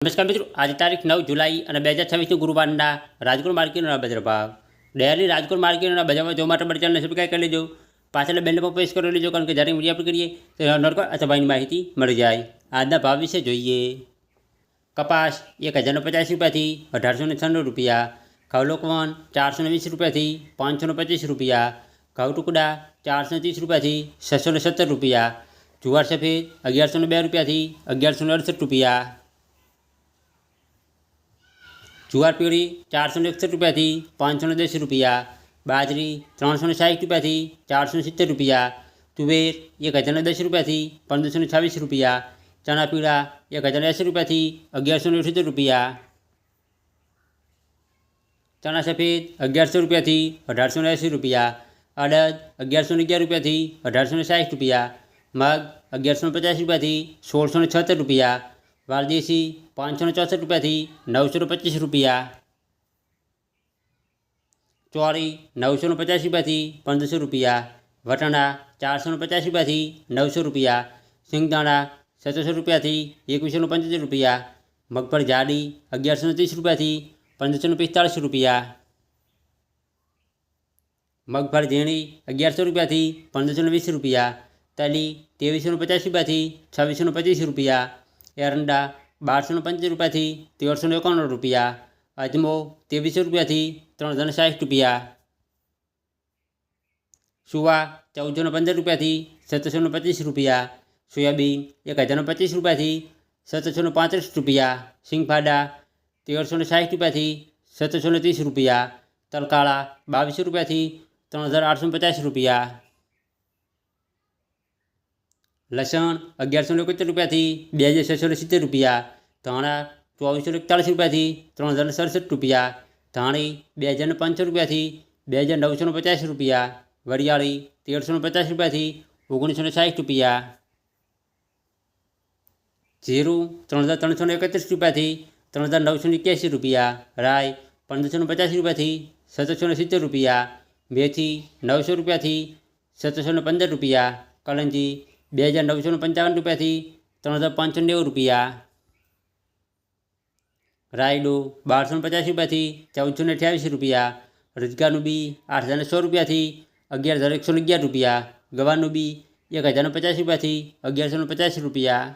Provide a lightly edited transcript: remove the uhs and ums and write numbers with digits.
નમસ્કાર મિત્રો, આજે તારીખ 9 જુલાઈ અને 2026 ગુરુવારના રાજકોટ માર્કેટના બજાર ભાવ. ડેલી રાજકોટ માર્કેટના બજારમાં જોવા માટે મારી ચેનલને સબસ્ક્રાઈબ કરી લેજો. પાછળ બેલ પર પ્રેસ કરી લેજો, કારણ કે જ્યારે વિડીયો અપલોડ કરીએ તો નોટિફિકેશન અથવા ભાવની માહિતી મળી જાય. આજના ભાવ વિશે જોઈએ. કપાસ 1050 રૂપિયાથી 1896 રૂપિયા, ઘઉં લોકવન 420 રૂપિયાથી 525 રૂપિયા, ઘઉં ટુકડા 430 રૂપિયાથી 617 રૂપિયા, જુવાર સફેદ 1102 રૂપિયાથી 1168 રૂપિયા, જુવાર પીળી 461 રૂપિયાથી 510 રૂપિયા, બાજરી 360 રૂપિયાથી 470 રૂપિયા, તુવેર 1010 રૂપિયાથી 1526 રૂપિયા, ચણા પીળા 1080 રૂપિયાથી 1178 રૂપિયા, ચણા સફેદ 1100 રૂપિયાથી 1880 રૂપિયા, અડદ 1111 રૂપિયાથી 1860 રૂપિયા, મગ 1150 રૂપિયાથી 1676 રૂપિયા, વાલદેશી 564 રૂપિયાથી 925 રૂપિયા, ચોરી 950 રૂપિયાથી 1500 રૂપિયા, વટાણા 450 રૂપિયાથી 900 રૂપિયા, સિંગદાણા 1700 રૂપિયાથી 2175 રૂપિયા, મગફળી જાડી 1130 રૂપિયાથી 1545 રૂપિયા, મગફળી ઝીણી 1100 રૂપિયાથી 1520 રૂપિયા, તલી 2350 રૂપિયાથી 2625 રૂપિયા, એરંડા 1275 રૂપિયાથી 1391 રૂપિયા, અજમો 2300 રૂપિયાથી 3060 રૂપિયા, સુવા 1415 રૂપિયાથી 1725 રૂપિયા, સોયાબીન 1025 રૂપિયાથી 1735 રૂપિયા, સિંગફાડા 1360 રૂપિયાથી 1730 રૂપિયા, તલકાળા 2200 રૂપિયાથી 3850 રૂપિયા, લસણ 1171 રૂપિયાથી 2670 રૂપિયા, ધાણા 2441 રૂપિયાથી 3067 રૂપિયા, ધાણી 2500 રૂપિયાથી 2950 રૂપિયા, વરિયાળી 1350 રૂપિયાથી 1960 રૂપિયા, જીરું 3331 રૂપિયાથી 3981 રૂપિયા, રાઈ 1550 રૂપિયાથી 1770 રૂપિયા, મેથી 900 રૂપિયાથી 1715 રૂપિયા, કલંજી 2955 રૂપિયાથી 3590 રૂપિયા, રાયડો 1250 રૂપિયાથી 1428 રૂપિયા, રોજગારનું બી 80100 રૂપિયાથી 11111 રૂપિયા, ગવારનું બી 1050 રૂપિયાથી 1150 રૂપિયા.